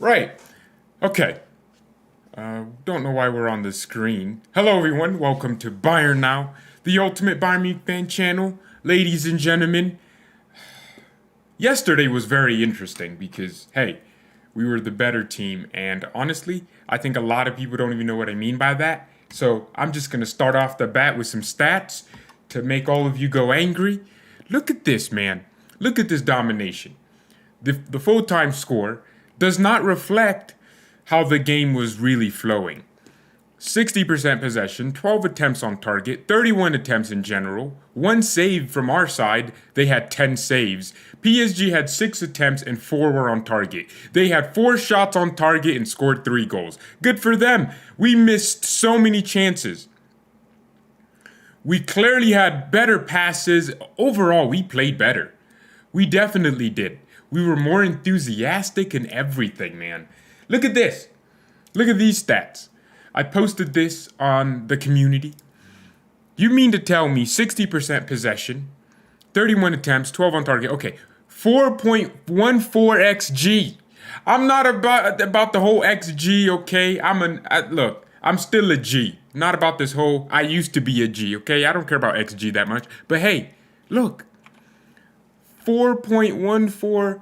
Right. Okay. Don't know why we're on the screen. Hello, everyone. Welcome to BayernNow, the ultimate Bayern Munich fan channel. Ladies and gentlemen, yesterday was very interesting because, hey, we were the better team. And honestly, I think a lot of people don't even know what I mean by that. So I'm just going to start off the bat with some stats to make all of you go angry. Look at this, man. Look at this domination. The full-time score does not reflect how the game was really flowing. 60% possession, 12 attempts on target, 31 attempts in general, 1 save from our side, they had 10 saves. PSG had 6 attempts and 4 were on target. They had 4 shots on target and scored 3 goals. Good for them. We missed so many chances. We clearly had better passes. Overall, we played better. We definitely did. We were more enthusiastic and everything, man. Look at this. Look at these stats. I posted this on the community. You mean to tell me 60% possession, 31 attempts, 12 on target. Okay, 4.14 XG. I'm not about the whole XG, okay? Look, I'm still a G. Not about this whole, I used to be a G, okay? I don't care about XG that much. But hey, look. 4.14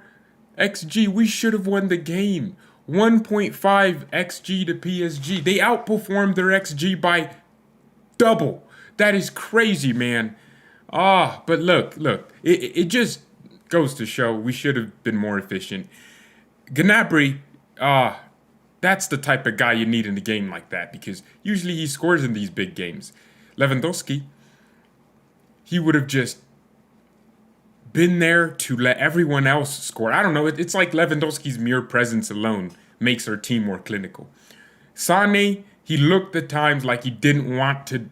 XG. We should have won the game. 1.5 XG to PSG. They outperformed their XG by double. That is crazy, man. But look. It just goes to show we should have been more efficient. Gnabry, that's the type of guy you need in a game like that because usually he scores in these big games. Lewandowski, he would have just been there to let everyone else score. I don't know. It's like Lewandowski's mere presence alone makes our team more clinical. Sané, he looked at times like he didn't want to,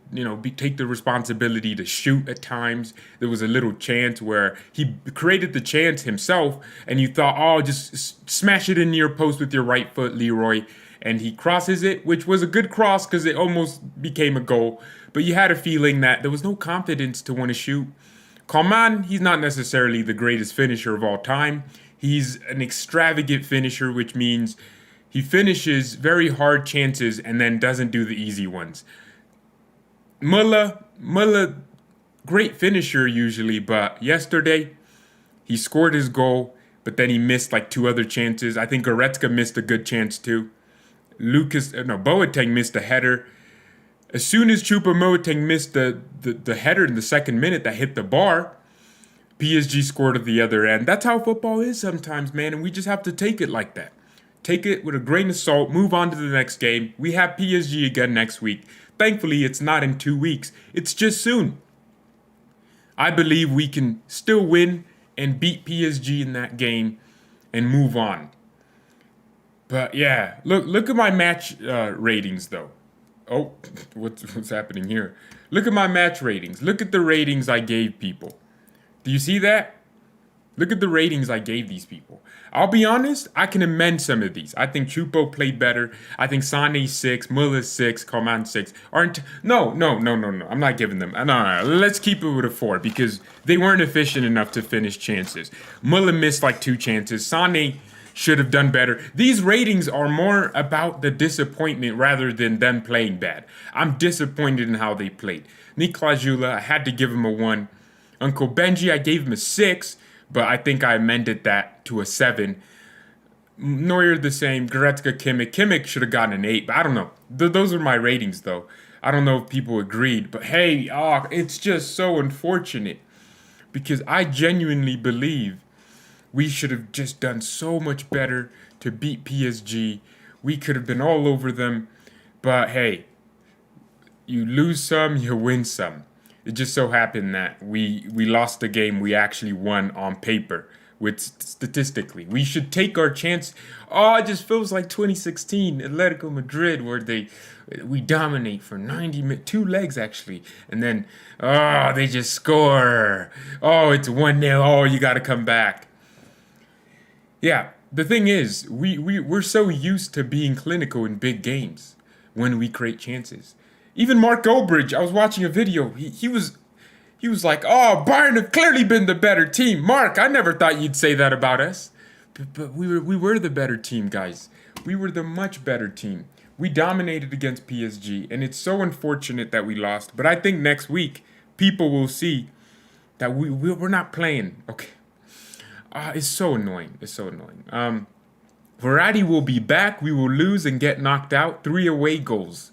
take the responsibility to shoot at times. There was a little chance where he created the chance himself, and you thought, just smash it in your post with your right foot, Leroy. And he crosses it, which was a good cross because it almost became a goal. But you had a feeling that there was no confidence to want to shoot. Coman, he's not necessarily the greatest finisher of all time. He's an extravagant finisher, which means he finishes very hard chances and then doesn't do the easy ones. Muller, great finisher usually, but yesterday he scored his goal, but then he missed like 2 other chances. I think Goretzka missed a good chance too. Boateng missed a header. As soon as Choupo-Moting missed the header in the second minute that hit the bar, PSG scored at the other end. That's how football is sometimes, man, and we just have to take it like that. Take it with a grain of salt, move on to the next game. We have PSG again next week. Thankfully, it's not in 2 weeks. It's just soon. I believe we can still win and beat PSG in that game and move on. But yeah, look at my match ratings, though. Oh, what's happening here? Look at my match ratings. Look at the ratings I gave people. Do you see that? Look at the ratings I gave these people. I'll be honest, I can amend some of these. I think Choupo played better. I think Sané 6, Muller 6, Coman 6. No. I'm not giving them. No. Let's keep it with a 4 because they weren't efficient enough to finish chances. Muller missed like 2 chances. Sané should have done better. These ratings are more about the disappointment rather than them playing bad. I'm disappointed in how they played. Nicolas Jula, I had to give him a 1. Uncle Benji, I gave him a 6, but I think I amended that to a 7. Neuer the same. Goretzka, Kimmich should have gotten an 8, but I don't know. Those are my ratings, though. I don't know if people agreed, but hey, it's just so unfortunate because I genuinely believe we should have just done so much better to beat PSG. We could have been all over them. But hey, you lose some, you win some. It just so happened that we lost the game we actually won on paper. Statistically, we should take our chance. It just feels like 2016 Atletico Madrid where we dominate for 90 minutes, 2 legs actually, and then they just score. It's 1-0. You got to come back. Yeah, the thing is, we're so used to being clinical in big games when we create chances. Even Mark Goldbridge, I was watching a video. He was like, Bayern have clearly been the better team. Mark, I never thought you'd say that about us. But we were the better team, guys. We were the much better team. We dominated against PSG, and it's so unfortunate that we lost. But I think next week people will see that we're not playing. Okay, it's so annoying. It's so annoying. Verratti will be back. We will lose and get knocked out. 3 away goals.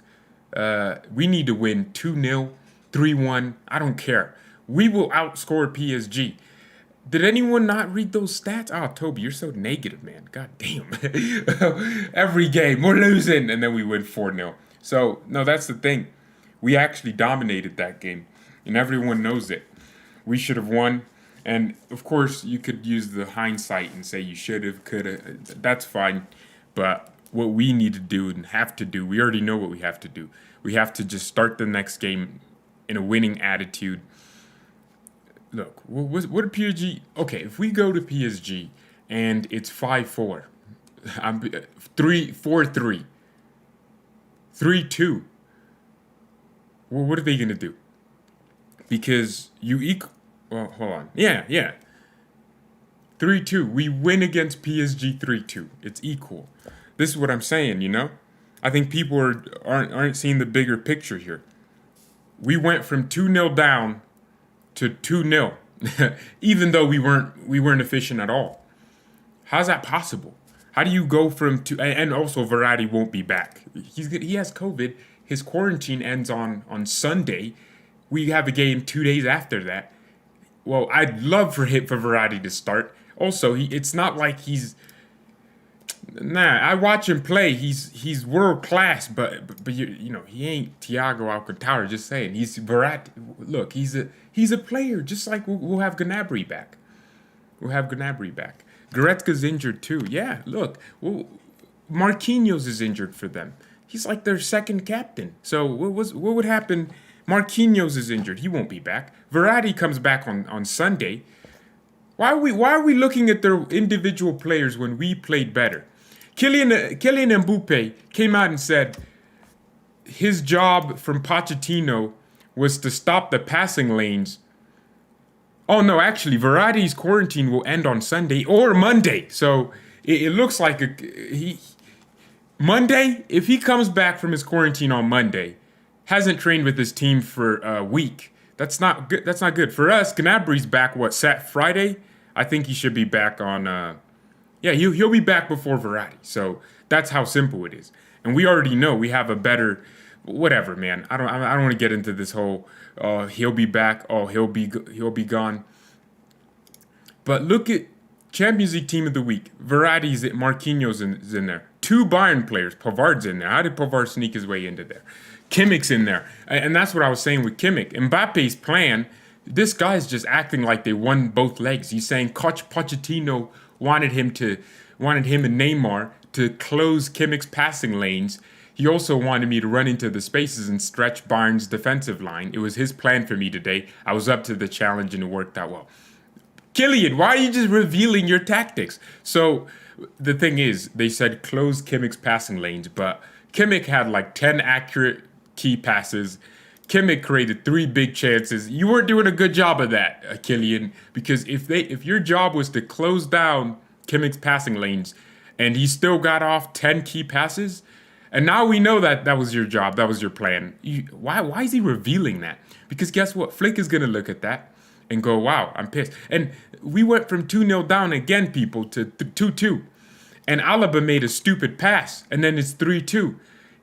We need to win 2-0, 3-1. I don't care. We will outscore PSG. Did anyone not read those stats? Oh, Toby, you're so negative, man. God damn. Every game, we're losing, and then we win 4-0. So, no, that's the thing. We actually dominated that game, and everyone knows it. We should have won. And, of course, you could use the hindsight and say you should have, could have. That's fine. But what we need to do and have to do, we already know what we have to do. We have to just start the next game in a winning attitude. Look, what PSG? Okay, if we go to PSG and it's 5-4, 4-3, 3-2. Well, what are they gonna do? Because well, hold on. Yeah. 3-2. We win against PSG 3-2. It's equal. This is what I'm saying. I think people aren't seeing the bigger picture here. We went from 2-0 down to 2-0, even though we weren't efficient at all. How's that possible? How do you go from two? And also Verratti won't be back. He has COVID. His quarantine ends on Sunday. We have a game 2 days after that. Well, I'd love for Verratti to start. Also, it's not like he's. Nah, I watch him play. He's world class, but he ain't Thiago Alcantara. Just saying, he's Verratti. Look, he's a player. Just like we'll have Gnabry back. Goretzka's injured too. Yeah, look, Marquinhos is injured for them. He's like their second captain. So what would happen? Marquinhos is injured. He won't be back. Verratti comes back on Sunday. Why are we looking at their individual players when we played better? Kylian Mbappe came out and said his job from Pochettino was to stop the passing lanes. Oh no, actually, Verratti's quarantine will end on Sunday or Monday. So it looks like Monday, if he comes back from his quarantine on Monday, hasn't trained with his team for a week. That's not good. That's not good for us. Gnabry's back. Friday? I think he should be back on. He'll be back before Verratti. So that's how simple it is. And we already know we have a better. Whatever, man. I don't want to get into this whole. He'll be back. He'll be gone. But look at Champions League Team of the Week. Verratti's it. Marquinhos is in there. 2 Bayern players. Pavard's in there. How did Pavard sneak his way into there? Kimmich's in there. And that's what I was saying with Kimmich. Mbappe's plan, this guy's just acting like they won both legs. He's saying Coach Pochettino wanted him and Neymar to close Kimmich's passing lanes. He also wanted me to run into the spaces and stretch Bayern's defensive line. It was his plan for me today. I was up to the challenge and it worked out well. Kylian, why are you just revealing your tactics? So the thing is, they said close Kimmich's passing lanes, but Kimmich had like 10 accurate key passes. Kimmich created 3 big chances. You weren't doing a good job of that, Kylian, because if your job was to close down Kimmich's passing lanes and he still got off 10 key passes, and now we know that was your job, that was your plan. Why is he revealing that? Because guess what? Flick is going to look at that and go, wow, I'm pissed. And we went from 2-0 down again, people, to 2-2. And Alaba made a stupid pass, and then it's 3-2.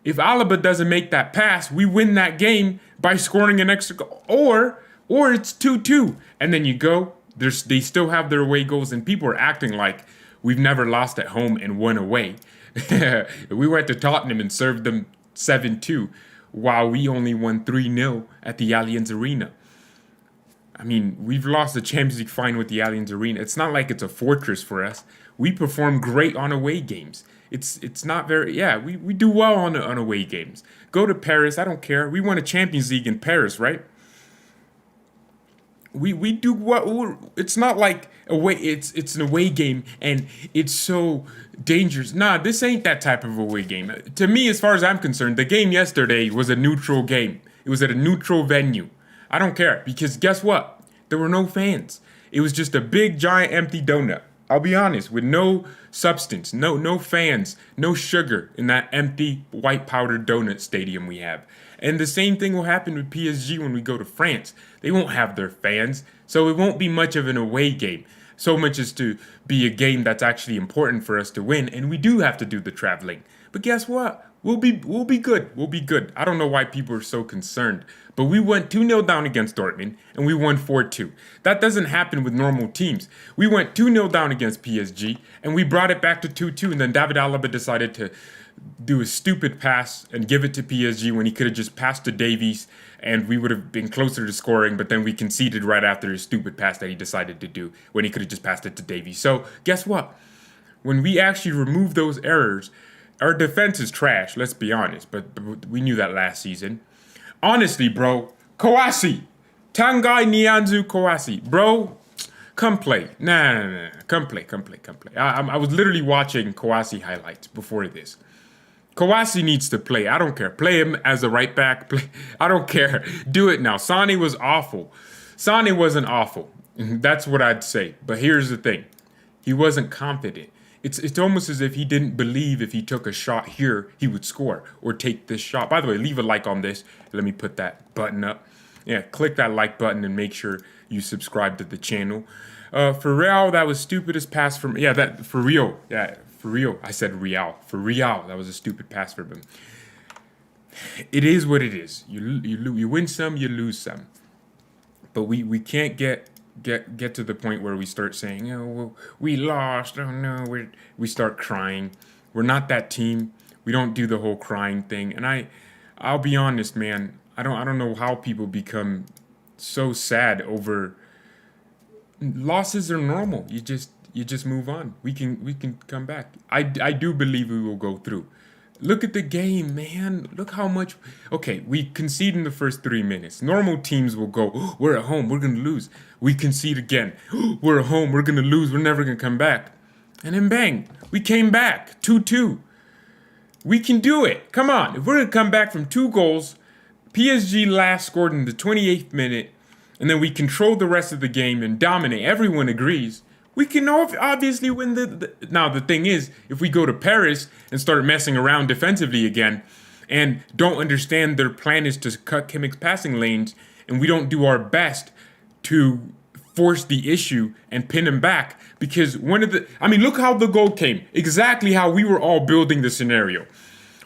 If Alaba doesn't make that pass, we win that game by scoring an extra goal. Or it's 2-2. And then you go, they still have their away goals, and people are acting like we've never lost at home and won away. We went to Tottenham and served them 7-2, while we only won 3-0 at the Allianz Arena. I mean, we've lost the Champions League final with the Allianz Arena. It's not like it's a fortress for us. We perform great on away games. It's not very, we do well on away games. Go to Paris, I don't care. We won a Champions League in Paris, right? We do well. It's not like it's an away game and it's so dangerous. Nah, this ain't that type of away game. To me, as far as I'm concerned, the game yesterday was a neutral game. It was at a neutral venue. I don't care, because guess what? There were no fans. It was just a big, giant, empty donut. I'll be honest, with no substance, no fans, no sugar in that empty white powdered donut stadium we have. And the same thing will happen with PSG when we go to France. They won't have their fans, so it won't be much of an away game. So much as to be a game that's actually important for us to win, and we do have to do the traveling. But guess what? We'll be good. We'll be good. I don't know why people are so concerned. But we went 2-0 down against Dortmund and we won 4-2. That doesn't happen with normal teams. We went 2-0 down against PSG and we brought it back to 2-2, and then David Alaba decided to do a stupid pass and give it to PSG when he could have just passed to Davies and we would have been closer to scoring, but then we conceded right after his stupid pass that he decided to do when he could have just passed it to Davies. So guess what? When we actually remove those errors, our defense is trash, let's be honest, but we knew that last season. Honestly, bro, Kouassi, Tanguy Nianzou Kouassi, bro, come play. Nah, come play. I was literally watching Kouassi highlights before this. Kouassi needs to play. I don't care. Play him as a right back. I don't care. Do it now. Sane was awful. Sane wasn't awful. That's what I'd say. But here's the thing. He wasn't confident. It's almost as if he didn't believe if he took a shot here, he would score or take this shot. By the way, leave a like on this. Let me put that button up. Yeah, click that like button and make sure you subscribe to the channel. For Real, that was stupidest pass from... Yeah, that for Rio. Yeah, for Rio. I said Real. For Real, that was a stupid pass from him. It is what it is. You win some, you lose some. But we can't get to the point where we start saying, oh, well, we lost. Oh no, we start crying. We're not that team. We don't do the whole crying thing. And I'll be honest, man. I don't know how people become so sad over losses are normal. You just move on. We can come back. I do believe we will go through. Look at the game, man. Look how much... Okay, we concede in the first 3 minutes. Normal teams will go, oh, we're at home, we're going to lose. We concede again. Oh, we're at home, we're going to lose, we're never going to come back. And then bang, we came back, 2-2. We can do it. Come on. If we're going to come back from 2 goals, PSG last scored in the 28th minute, and then we control the rest of the game and dominate. Everyone agrees. We can obviously win Now, the thing is, if we go to Paris and start messing around defensively again and don't understand their plan is to cut Kimmich's passing lanes and we don't do our best to force the issue and pin him back, because look how the goal came. Exactly how we were all building the scenario.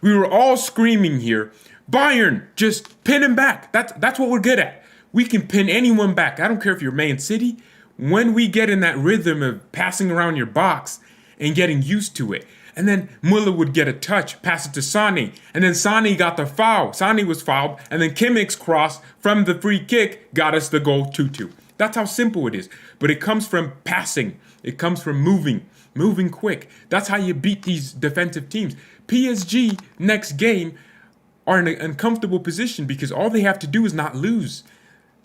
We were all screaming here, Bayern, just pin him back. That's what we're good at. We can pin anyone back. I don't care if you're Man City. When we get in that rhythm of passing around your box and getting used to it, and then Muller would get a touch, pass it to Sane, and then Sane got the foul. Sane was fouled, and then Kimmich's cross from the free kick got us the goal 2-2. That's how simple it is. But it comes from passing. It comes from moving quick. That's how you beat these defensive teams. PSG, next game, are in an uncomfortable position because all they have to do is not lose.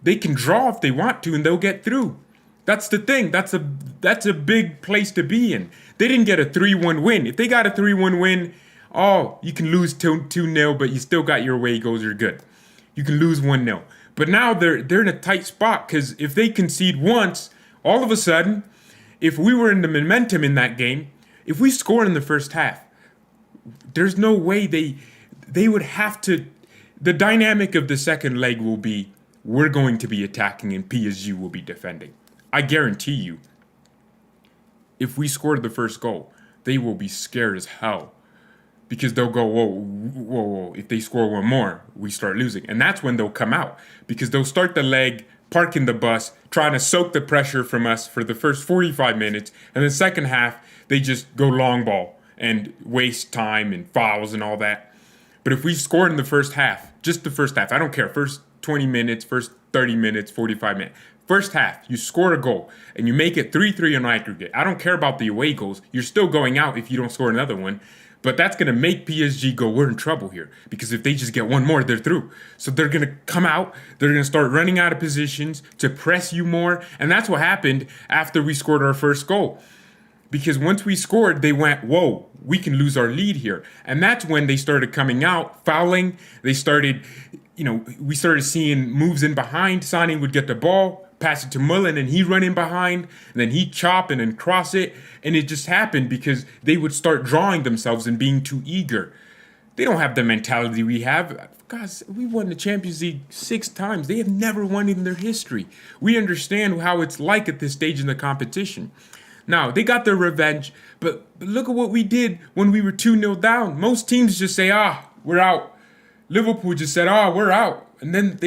They can draw if they want to, and they'll get through. That's the thing. That's a big place to be in. They didn't get a 3-1 win. If they got a 3-1 win, you can lose 2-0, but you still got your away goals. You're good. You can lose 1-0. But now they're in a tight spot because if they concede once, all of a sudden, if we were in the momentum in that game, if we score in the first half, there's no way they would have to. The dynamic of the second leg will be we're going to be attacking and PSG will be defending. I guarantee you, if we scored the first goal, they will be scared as hell. Because they'll go, whoa, if they score one more, we start losing. And that's when they'll come out. Because they'll start the leg, parking the bus, trying to soak the pressure from us for the first 45 minutes. And the second half, they just go long ball and waste time and fouls and all that. But if we scored in the first half, just the first half, I don't care, first 20 minutes, first 30 minutes, 45 minutes. First half, you score a goal, and you make it 3-3 on aggregate. I don't care about the away goals. You're still going out if you don't score another one. But that's going to make PSG go, we're in trouble here. Because if they just get one more, they're through. So they're going to come out. They're going to start running out of positions to press you more. And that's what happened after we scored our first goal. Because once we scored, they went, whoa, we can lose our lead here. And that's when they started coming out, fouling. They started... we started seeing moves in behind. Sane would get the ball, pass it to Mullen, and he run in behind, and then he chop and then cross it, and it just happened because they would start drawing themselves and being too eager. They don't have the mentality we have. Guys, we won the Champions League 6 times. They have never won in their history. We understand how it's like at this stage in the competition. Now, they got their revenge, but look at what we did when we were 2-0 down. Most teams just say, we're out. Liverpool just said, we're out. And then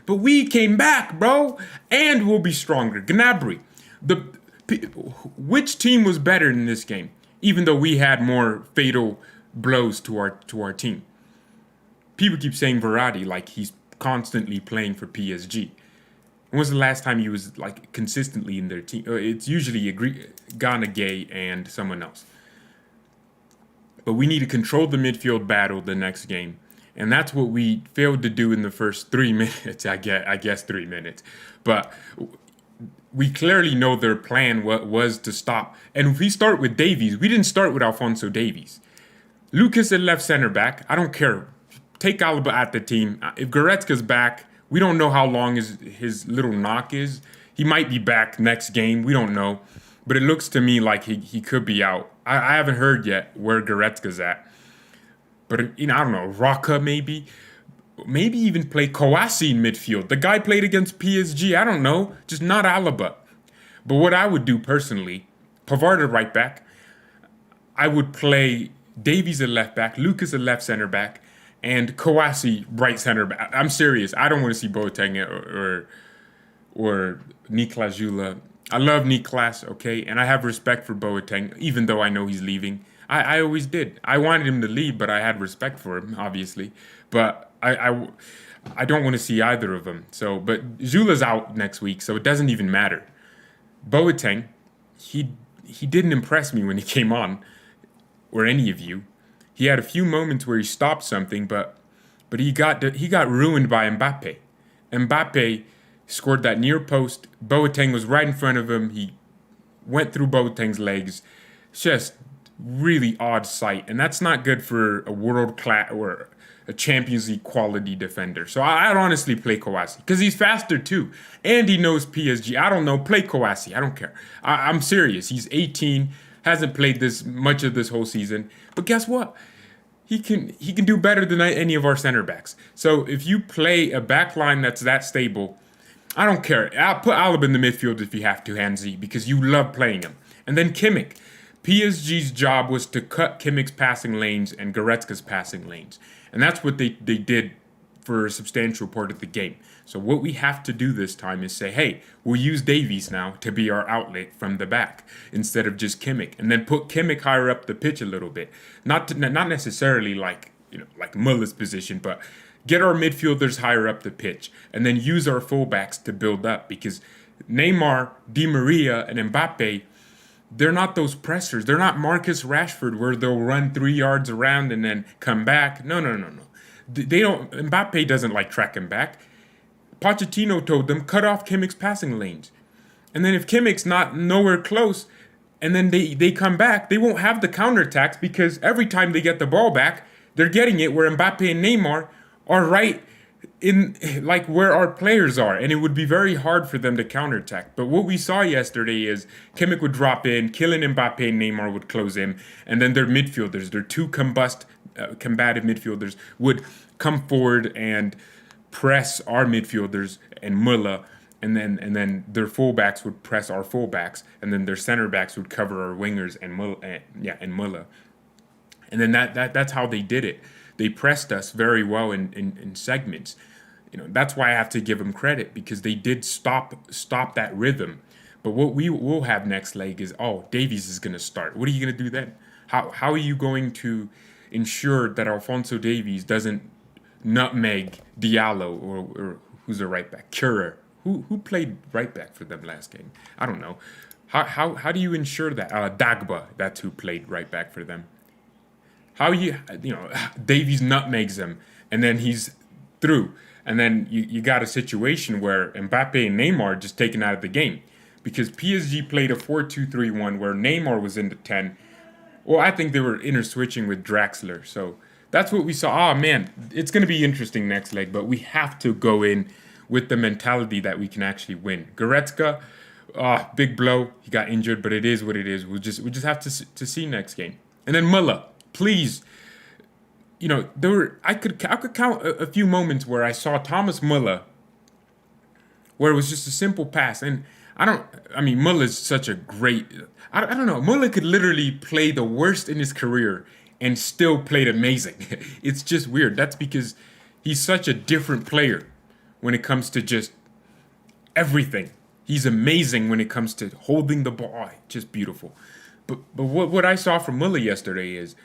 but we came back, bro, and we'll be stronger. Gnabry, which team was better in this game? Even though we had more fatal blows to our team. People keep saying Verratti like he's constantly playing for PSG. When was the last time he was like consistently in their team? It's usually Ghana Gay and someone else. But we need to control the midfield battle the next game. And that's what we failed to do in the first 3 minutes, I guess 3 minutes. But we clearly know their plan was to stop. And if we start with Davies, we didn't start with Alphonso Davies. Lucas at left center back, I don't care. Take Alaba at the team. If Goretzka's back, we don't know how long his little knock is. He might be back next game. We don't know. But it looks to me like he could be out. I haven't heard yet where Goretzka's at. But, I don't know, Rocca maybe. Maybe even play Kouassi in midfield. The guy played against PSG. I don't know. Just not Alaba. But what I would do personally, Pavard at right back. I would play Davies at left back, Lucas at left center back, and Kouassi right center back. I'm serious. I don't want to see Boateng or Niklas Jula. I love Niklas, okay? And I have respect for Boateng, even though I know he's leaving. I always did. I wanted him to leave, but I had respect for him, obviously. But I don't want to see either of them. But Zula's out next week, so it doesn't even matter. Boateng, he didn't impress me when he came on, or any of you. He had a few moments where he stopped something, but he got ruined by Mbappe. Mbappe scored that near post. Boateng was right in front of him. He went through Boateng's legs. Just really odd sight, and that's not good for a world-class or a Champions League quality defender. So I'd honestly play Kouassi, because he's faster too, and he knows PSG. I don't know, play Kouassi. I don't care. I'm serious. He's 18, hasn't played this much of this whole season, but guess what? He can do better than any of our center backs. So if you play a back line that's that stable, I don't care. I'll put Alaba in the midfield if you have to, Hansi, because you love playing him. And then Kimmich. PSG's job was to cut Kimmich's passing lanes and Goretzka's passing lanes. And that's what they did for a substantial part of the game. So what we have to do this time is say, hey, we'll use Davies now to be our outlet from the back instead of just Kimmich. And then put Kimmich higher up the pitch a little bit. Not necessarily like Muller's position, but get our midfielders higher up the pitch. And then use our fullbacks to build up. Because Neymar, Di Maria, and Mbappe, they're not those pressers. They're not Marcus Rashford where they'll run 3 yards around and then come back. No. They don't. Mbappe doesn't like tracking back. Pochettino told them, cut off Kimmich's passing lanes. And then if Kimmich's not nowhere close and then they come back, they won't have the counterattacks because every time they get the ball back, they're getting it where Mbappe and Neymar are right in like where our players are, and it would be very hard for them to counterattack. But what we saw yesterday is Kimmich would drop in, killing Mbappe and Neymar would close in, and then their midfielders, their two combative midfielders, would come forward and press our midfielders and Muller, and then their fullbacks would press our fullbacks, and then their center backs would cover our wingers and Muller. And then that's how they did it. They pressed us very well in segments. That's why I have to give them credit, because they did stop that rhythm. But what we will have next leg is, Davies is going to start. What are you going to do then? How are you going to ensure that Alphonso Davies doesn't nutmeg Diallo or who's the right back? Curer. Who played right back for them last game? I don't know. How do you ensure that? Dagba, that's who played right back for them. How Davies nutmegs him, and then he's through. And then you got a situation where Mbappe and Neymar are just taken out of the game. Because PSG played a 4-2-3-1 where Neymar was in the 10. Well, I think they were inter-switching with Draxler. So that's what we saw. Man, it's going to be interesting next leg. But we have to go in with the mentality that we can actually win. Goretzka, big blow. He got injured, but it is what it is. We just have to see next game. And then Müller, please. You know, I could count a few moments where I saw Thomas Müller, where it was just a simple pass. And Muller's such a great. I don't know. Müller could literally play the worst in his career and still played amazing. It's just weird. That's because he's such a different player when it comes to just everything. He's amazing when it comes to holding the ball. Just beautiful. But what I saw from Müller yesterday is,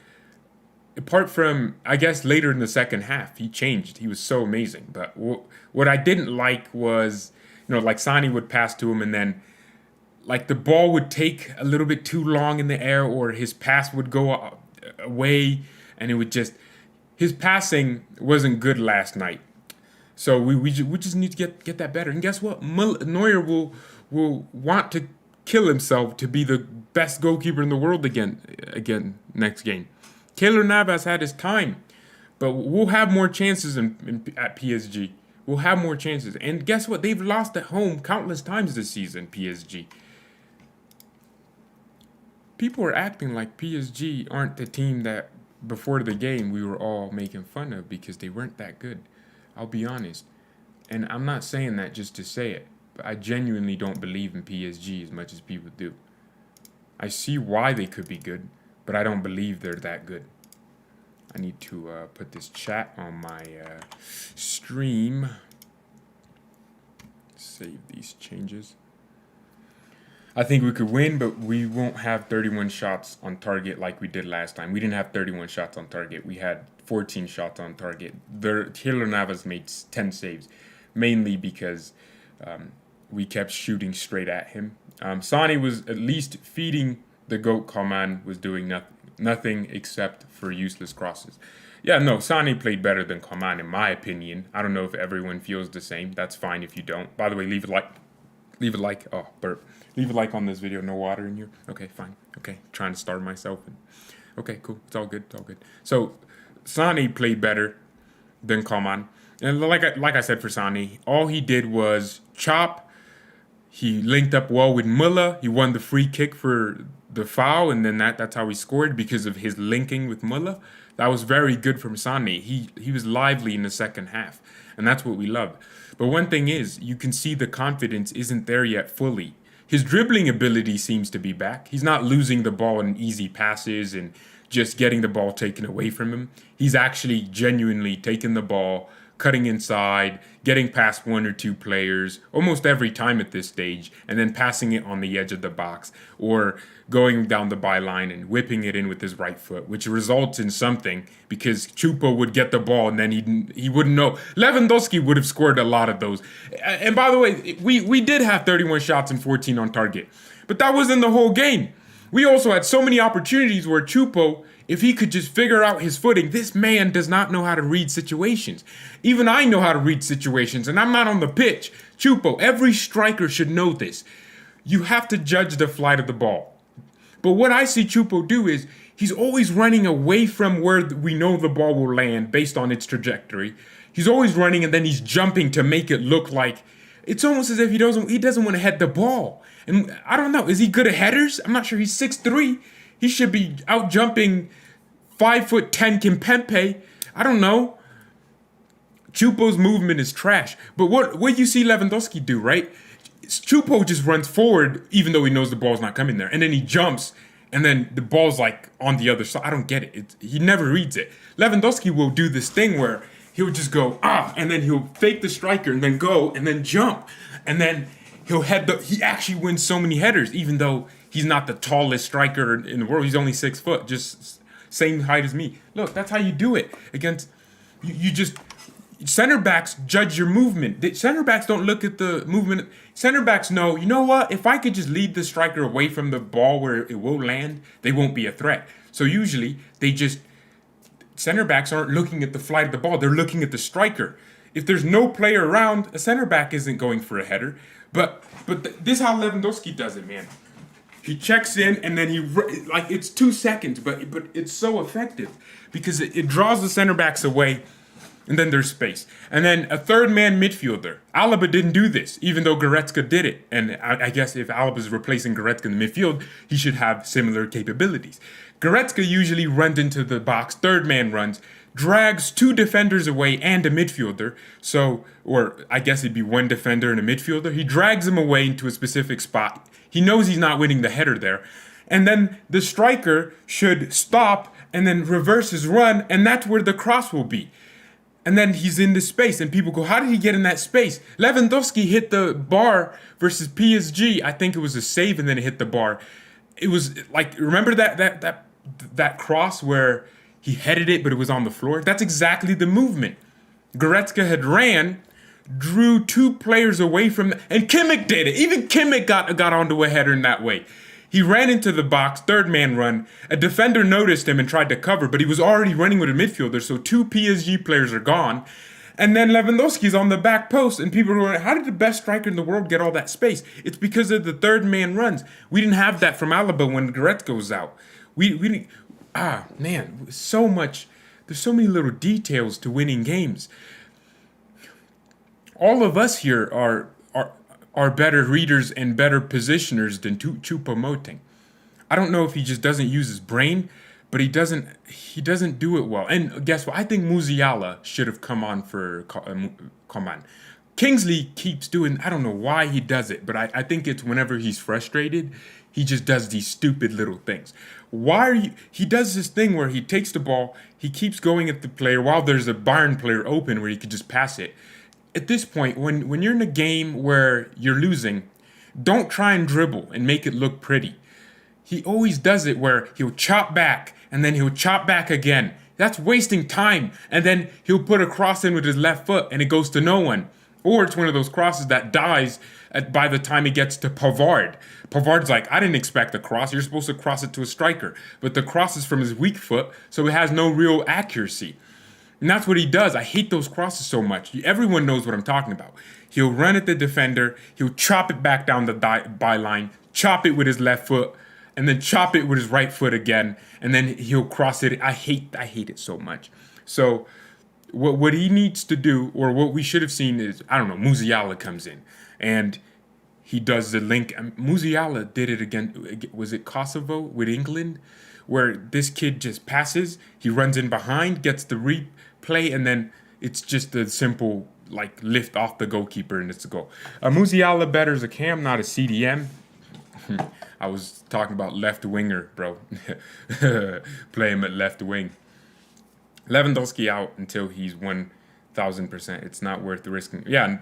apart from, I guess, later in the second half, he changed. He was so amazing. But what I didn't like was, like Sani would pass to him and then like the ball would take a little bit too long in the air, or his pass would go away, and it would just, his passing wasn't good last night. So we just need to get that better. And guess what? Neuer will want to kill himself to be the best goalkeeper in the world again next game. Keylor Navas had his time, but we'll have more chances at PSG. We'll have more chances. And guess what? They've lost at home countless times this season, PSG. People are acting like PSG aren't the team that before the game we were all making fun of because they weren't that good. I'll be honest. And I'm not saying that just to say it, but I genuinely don't believe in PSG as much as people do. I see why they could be good, but I don't believe they're that good. I need to put this chat on my stream. Save these changes. I think we could win, but we won't have 31 shots on target like we did last time. We didn't have 31 shots on target. We had 14 shots on target. Keylor Navas made 10 saves, mainly because we kept shooting straight at him. Sani was at least feeding the GOAT. Coman was doing nothing except for useless crosses. Yeah, no, Sani played better than Coman, in my opinion. I don't know if everyone feels the same. That's fine if you don't. By the way, leave a like. Oh, burp. Leave a like on this video. No water in here. Okay, fine. Okay, trying to starve myself. Okay, cool. It's all good. It's all good. So, Sani played better than Coman. And like I said for Sani, all he did was chop. He linked up well with Müller. He won the free kick for the foul, and then that's how he scored because of his linking with Müller. That was very good from Sani. He was lively in the second half, and that's what we love. But one thing is, you can see the confidence isn't there yet fully. His dribbling ability seems to be back. He's not losing the ball in easy passes and just getting the ball taken away from him. He's actually genuinely taking the ball, cutting inside, getting past one or two players almost every time at this stage, and then passing it on the edge of the box or going down the byline and whipping it in with his right foot, which results in something because Choupo would get the ball and then he wouldn't know. Lewandowski would have scored a lot of those. And by the way, we did have 31 shots and 14 on target, but that wasn't the whole game. We also had so many opportunities where Choupo, if he could just figure out his footing, this man does not know how to read situations. Even I know how to read situations, and I'm not on the pitch. Choupo, every striker should know this. You have to judge the flight of the ball. But what I see Choupo do is he's always running away from where we know the ball will land based on its trajectory. He's always running and then he's jumping to make it look like it's almost as if he doesn't want to head the ball. And I don't know, is he good at headers? I'm not sure. He's 6'3". He should be out jumping 5'10" Kimpembe. I don't know. Choupo's movement is trash. But what you see Lewandowski do, right? Choupo just runs forward even though he knows the ball's not coming there. And then he jumps and then the ball's like on the other side. I don't get it. He never reads it. Lewandowski will do this thing where he'll just go, and then he'll fake the striker and then go and then jump. And then he'll he actually wins so many headers even though he's not the tallest striker in the world. He's only 6 foot, just same height as me. Look, that's how you do it against you just center backs judge your movement. Center backs don't look at the movement. Center backs know, you know what? If I could just lead the striker away from the ball where it will land, they won't be a threat. So usually center backs aren't looking at the flight of the ball. They're looking at the striker. If there's no player around, a center back isn't going for a header. But this is how Lewandowski does it, man. He checks in and then it's 2 seconds, but it's so effective because it draws the center backs away. And then there's space. And then a third man midfielder. Alaba didn't do this, even though Goretzka did it. And I guess if Alaba is replacing Goretzka in the midfield, he should have similar capabilities. Goretzka usually runs into the box, third man runs, drags two defenders away and a midfielder. So, or I guess it'd be one defender and a midfielder. He drags them away into a specific spot. He knows he's not winning the header there. And then the striker should stop and then reverse his run, and that's where the cross will be. And then he's in this space, and people go, how did he get in that space? Lewandowski hit the bar versus PSG. I think it was a save, and then it hit the bar. It was like, remember that cross where he headed it, but it was on the floor? That's exactly the movement. Goretzka had ran, drew two players away from, and Kimmich did it. Even Kimmich got onto a header in that way. He ran into the box, third man run. A defender noticed him and tried to cover, but he was already running with a midfielder, so two PSG players are gone. And then Lewandowski's on the back post, and people are going, how did the best striker in the world get all that space? It's because of the third man runs. We didn't have that from Alaba when Goretzka was out. So much. There's so many little details to winning games. All of us here are better readers and better positioners than Choupo-Moting. I don't know if he just doesn't use his brain, but he doesn't do it well. And guess what? I think Musiala should have come on. Kingsley keeps doing, I don't know why he does it, but I think it's whenever he's frustrated, he just does these stupid little things. He does this thing where he takes the ball, he keeps going at the player while there's a Bayern player open where he could just pass it. At this point, when you're in a game where you're losing, don't try and dribble and make it look pretty. He always does it where he'll chop back and then he'll chop back again. That's wasting time. And then he'll put a cross in with his left foot and it goes to no one. Or it's one of those crosses that dies by the time it gets to Pavard. Pavard's like, I didn't expect a cross. You're supposed to cross it to a striker. But the cross is from his weak foot, so it has no real accuracy. And that's what he does. I hate those crosses so much. Everyone knows what I'm talking about. He'll run at the defender. He'll chop it back down the byline, chop it with his left foot, and then chop it with his right foot again. And then he'll cross it. I hate it so much. So what he needs to do, or what we should have seen is, I don't know, Musiala comes in. And he does the link. Musiala did it again. Was it Kosovo with England? Where this kid just passes. He runs in behind, gets the replay, and then it's just a simple lift off the goalkeeper and it's a goal. Musiala better as a cam, not a CDM. I was talking about left winger, bro. Play him at left wing. Lewandowski out until he's 1,000%. It's not worth the risking. Yeah,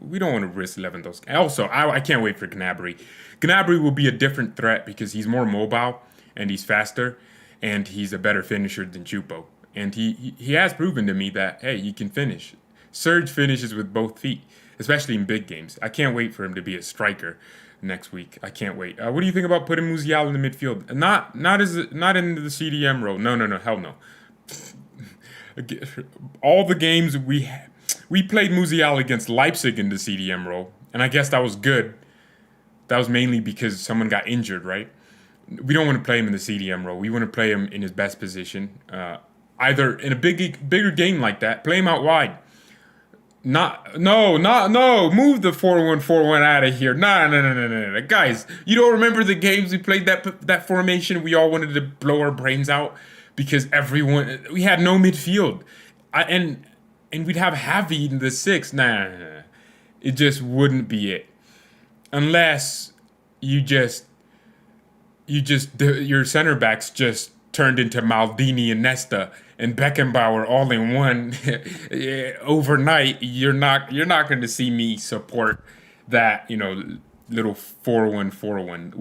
we don't want to risk Lewandowski. Also, I can't wait for Gnabry. Gnabry will be a different threat because he's more mobile and he's faster and he's a better finisher than Choupo. And he has proven to me that, hey, he can finish. Serge finishes with both feet, especially in big games. I can't wait for him to be a striker next week. I can't wait. What do you think about putting Musiala in the midfield? Not in the CDM role. No, hell no. All the games we played Musiala against Leipzig in the CDM role, and I guess that was good. That was mainly because someone got injured, right? We don't want to play him in the CDM role. We want to play him in his best position. Either in a bigger game like that, play him out wide. No. Move the 4-1-4-1 out of here. No. Guys, you don't remember the games we played that formation? We all wanted to blow our brains out because we had no midfield. And we'd have Javi in the 6. Nah. It just wouldn't be it. Unless your center backs just turned into Maldini and Nesta and Beckenbauer all in one overnight. You're not going to see me support that, little 4-1-4-1.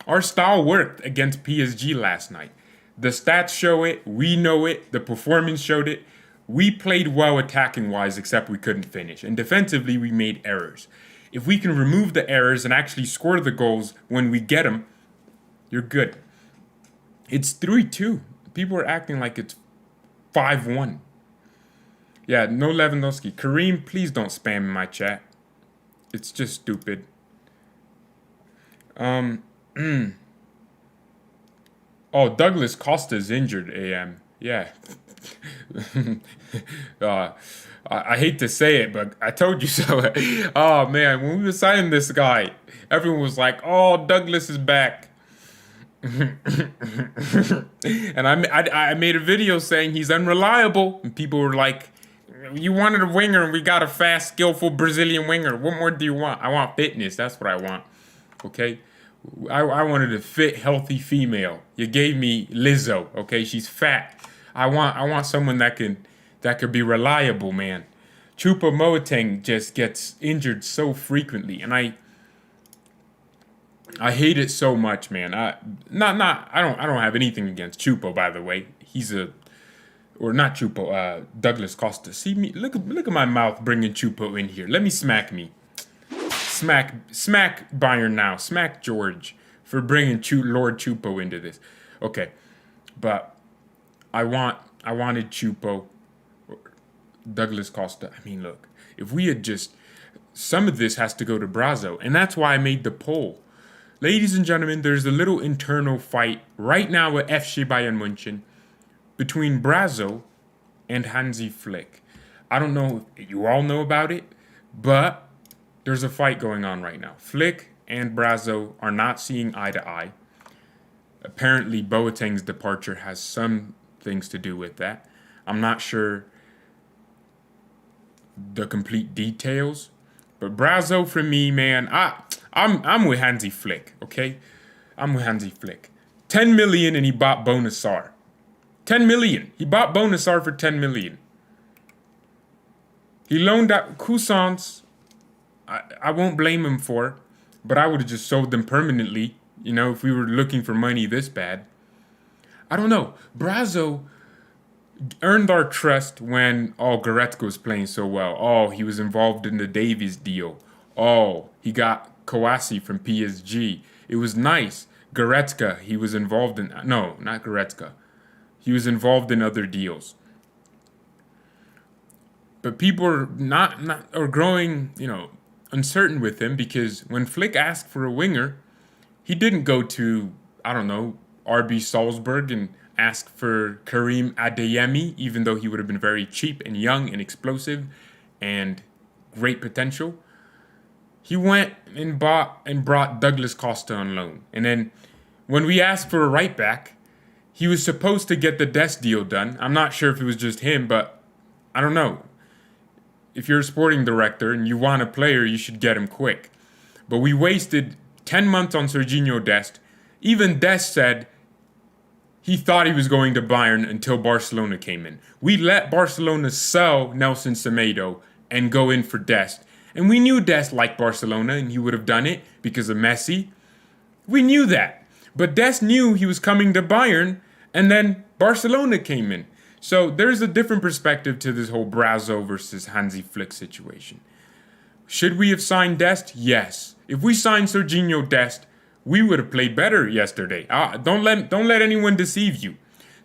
Our style worked against PSG last night. The stats show it. We know it. The performance showed it. We played well attacking-wise, except we couldn't finish. And defensively, we made errors. If we can remove the errors and actually score the goals when we get them, you're good. It's 3-2. People are acting like it's 5-1. Yeah, no Lewandowski. Kareem, please don't spam in my chat. It's just stupid. Oh, Douglas Costa's injured, AM. Yeah. uh, I hate to say it, but I told you so. Oh, man, when we were signing this guy, everyone was like, oh, Douglas is back. And I made a video saying he's unreliable. And people were like, you wanted a winger and we got a fast, skillful Brazilian winger. What more do you want? I want fitness. That's what I want. Okay? I wanted a fit, healthy female. You gave me Lizzo. Okay? She's fat. I want someone that could be reliable, man. Chupa Moting just gets injured so frequently, and I hate it so much, man. I don't have anything against Chupo, by the way. Or not Chupo, Douglas Costa. See me, look at my mouth bringing Chupo in here. Let me smack me. Smack BayernNow. Smack George for bringing Lord Chupo into this. Okay. But I wanted Chupo, Douglas Costa. I mean, look, if we had just, some of this has to go to Brazo, and that's why I made the poll. Ladies and gentlemen, there's a little internal fight right now at FC Bayern München between Brazo and Hansi Flick. I don't know if you all know about it, but there's a fight going on right now. Flick and Brazo are not seeing eye to eye. Apparently, Boateng's departure has some things to do with that. I'm not sure the complete details, but Brazo, for me, man, I'm with Hansi Flick, okay? I'm with Hansi Flick. 10 million and he bought Bonasar. 10 million. He bought Bonasar for 10 million. He loaned out Cousins. I won't blame him for, but I would have just sold them permanently, you know, if we were looking for money this bad. I don't know. Brazo earned our trust when, Goretzka was playing so well. He was involved in the Davies deal. He got Kouassi from PSG. It was nice. Goretzka, he was involved in... No, not Goretzka. He was involved in other deals. But people are growing, uncertain with him because when Flick asked for a winger, he didn't go to, RB Salzburg and ask for Karim Adeyemi, even though he would have been very cheap and young and explosive and great potential. He went and brought Douglas Costa on loan. And then when we asked for a right back, he was supposed to get the Dest deal done. I'm not sure if it was just him, but I don't know. If you're a sporting director and you want a player, you should get him quick. But we wasted 10 months on Serginho Dest. Even Dest said he thought he was going to Bayern until Barcelona came in. We let Barcelona sell Nelson Semedo and go in for Dest. And we knew Dest liked Barcelona and he would have done it because of Messi. We knew that. But Dest knew he was coming to Bayern and then Barcelona came in. So there's a different perspective to this whole Brazo versus Hansi Flick situation. Should we have signed Dest? Yes. If we signed Serginho Dest, we would have played better yesterday. Don't let anyone deceive you.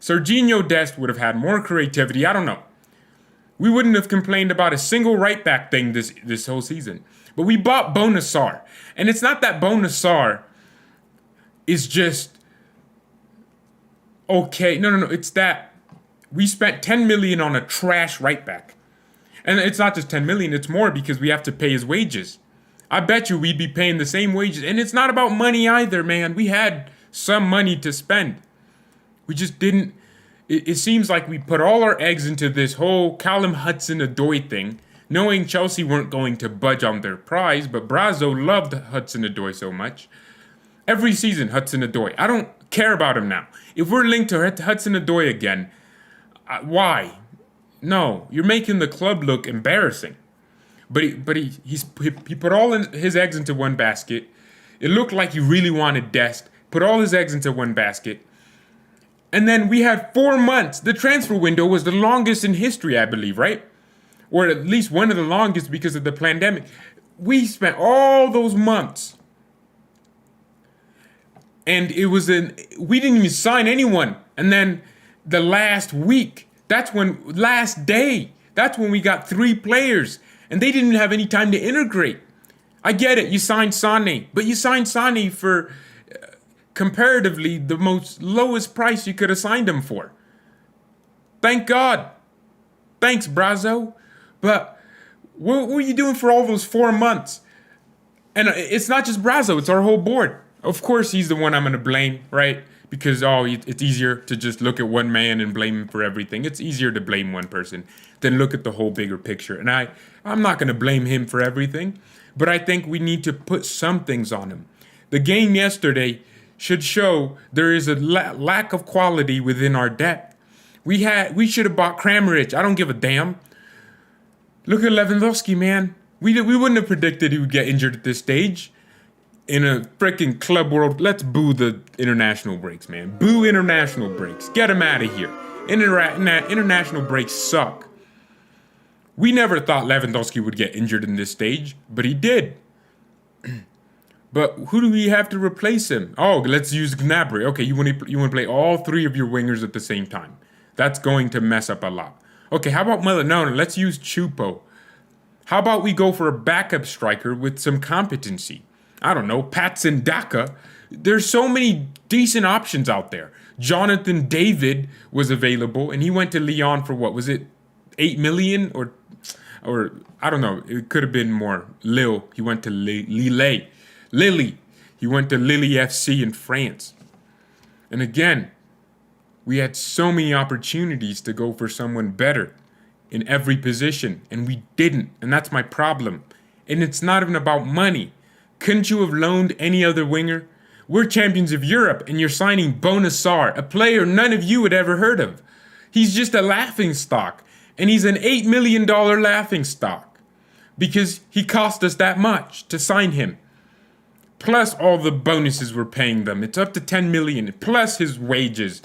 Serginho Dest would have had more creativity. I don't know. We wouldn't have complained about a single right back thing this whole season. But we bought Bonasar. And it's not that Bonasar is just okay. No. It's that we spent 10 million on a trash right back. And it's not just 10 million, it's more because we have to pay his wages. I bet you we'd be paying the same wages. And it's not about money either, man. We had some money to spend. We just didn't. It seems like we put all our eggs into this whole Callum Hudson-Odoi thing, knowing Chelsea weren't going to budge on their prize, but Brazo loved Hudson-Odoi so much. Every season, Hudson-Odoi. I don't care about him now. If we're linked to Hudson-Odoi again, why? No, you're making the club look embarrassing. But he put all his eggs into one basket. It looked like he really wanted Dest. Put all his eggs into one basket. And then we had 4 months. The transfer window was the longest in history, I believe, right? Or at least one of the longest because of the pandemic. We spent all those months. And we didn't even sign anyone. And then the last week, that's when we got 3 players. And they didn't have any time to integrate. I get it, you signed Sané. But you signed Sané for comparatively the most lowest price you could have signed him for. Thank God. Thanks, Brazo. But what were you doing for all those 4 months? And it's not just Brazo, it's our whole board. Of course, he's the one I'm going to blame, right? Because, it's easier to just look at one man and blame him for everything. It's easier to blame one person than look at the whole bigger picture. And I'm not going to blame him for everything, but I think we need to put some things on him. The game yesterday should show there is a lack of quality within our depth. We should have bought Kramaric. I don't give a damn. Look at Lewandowski, man. We wouldn't have predicted he would get injured at this stage. In a freaking club world, let's boo the international breaks, man. Boo international breaks. Get them out of here. International breaks suck. We never thought Lewandowski would get injured in this stage, but he did. But who do we have to replace him? Oh, let's use Gnabry. Okay, you want to play all three of your wingers at the same time. That's going to mess up a lot. Okay, how about Muller? No, let's use Chupo. How about we go for a backup striker with some competency? I don't know, Patson Daka. There's so many decent options out there. Jonathan David was available, and he went to Lyon for what was it, 8 million or I don't know. It could have been more. Lille. He went to Lille. He went to Lille FC in France. And again, we had so many opportunities to go for someone better in every position, and we didn't. And that's my problem. And it's not even about money. Couldn't you have loaned any other winger? We're champions of Europe, and you're signing Bonassar, a player none of you had ever heard of. He's just a laughingstock, and he's an $8 million laughingstock because he cost us that much to sign him. Plus all the bonuses we're paying them. It's up to $10 million, plus his wages,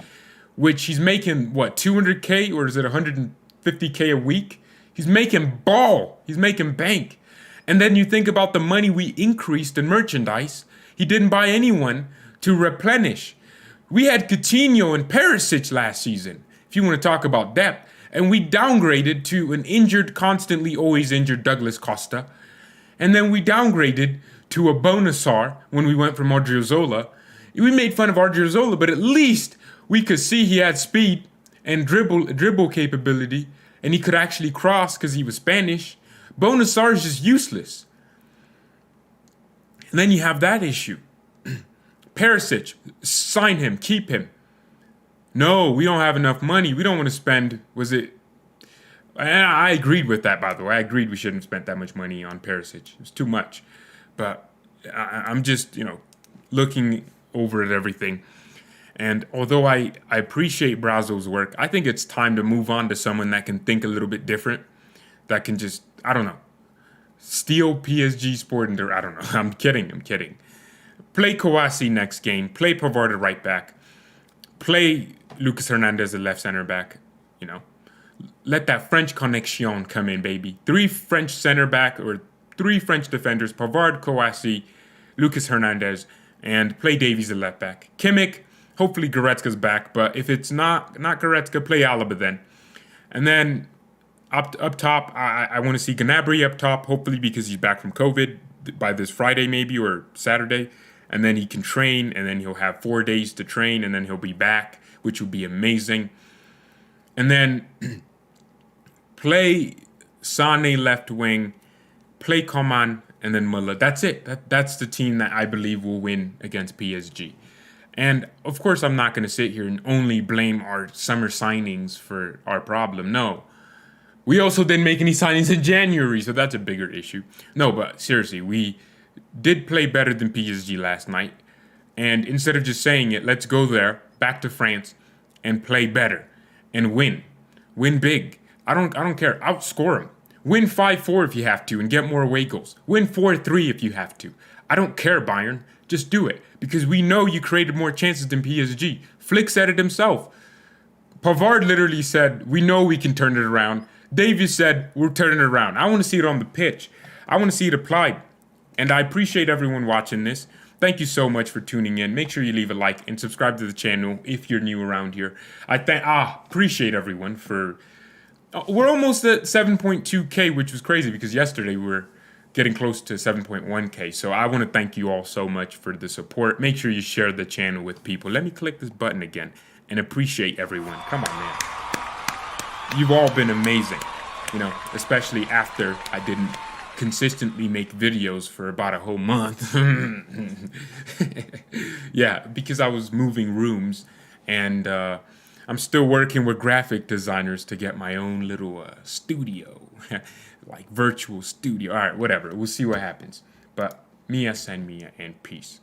which he's making, what, 200K or is it 150K a week? He's making ball. He's making bank. And then you think about the money we increased in merchandise. He didn't buy anyone to replenish. We had Coutinho and Perisic last season, if you want to talk about depth. And we downgraded to an injured, constantly always injured Douglas Costa. And then we downgraded to a Bonassar when we went from Odriozola. We made fun of Odriozola, but at least we could see he had speed and dribble capability, and he could actually cross because he was Spanish. Bonassar is just useless. And then you have that issue. Perisic, sign him, keep him. No, we don't have enough money. We don't want to spend, and I agreed with that, by the way. I agreed we shouldn't have spent that much money on Perisic. It was too much. But I'm just, looking over at everything. And although I appreciate Brazo's work, I think it's time to move on to someone that can think a little bit different, that can just, I don't know, steal PSG Sport and I don't know. I'm kidding. Play Kouassi next game. Play Pavard at right back. Play Lucas Hernandez at left center back. Let that French connection come in, baby. 3 French center back or 3 French defenders. Pavard, Kouassi, Lucas Hernandez, and play Davies at left back. Kimmich, hopefully Goretzka's back, but if it's not Goretzka, play Alaba then. And then up top, I want to see Gnabry up top, hopefully because he's back from COVID by this Friday maybe or Saturday. And then he can train, and then he'll have 4 days to train, and then he'll be back, which would be amazing. And then play Sané left wing, play Coman, and then Muller. That's it. That's the team that I believe will win against PSG. And, of course, I'm not going to sit here and only blame our summer signings for our problem. No. We also didn't make any signings in January, so that's a bigger issue. No, but seriously, we did play better than PSG last night. And instead of just saying it, let's go there, back to France, and play better and win. Win big. I don't care. Outscore them. Win 5-4 if you have to and get more away goals. Win 4-3 if you have to. I don't care, Bayern. Just do it. Because we know you created more chances than PSG. Flick said it himself. Pavard literally said, we know we can turn it around. Davies said, we're turning it around. I want to see it on the pitch. I want to see it applied. And I appreciate everyone watching this. Thank you so much for tuning in. Make sure you leave a like and subscribe to the channel if you're new around here. I appreciate everyone for... we're almost at 7.2K, which was crazy because yesterday we were getting close to 7.1K. So I want to thank you all so much for the support. Make sure you share the channel with people. Let me click this button again and appreciate everyone. Come on, man. You've all been amazing, especially after I didn't consistently make videos for about a whole month. Yeah, because I was moving rooms, and I'm still working with graphic designers to get my own little studio, like virtual studio. All right, whatever. We'll see what happens. But Mia, send Mia, and peace.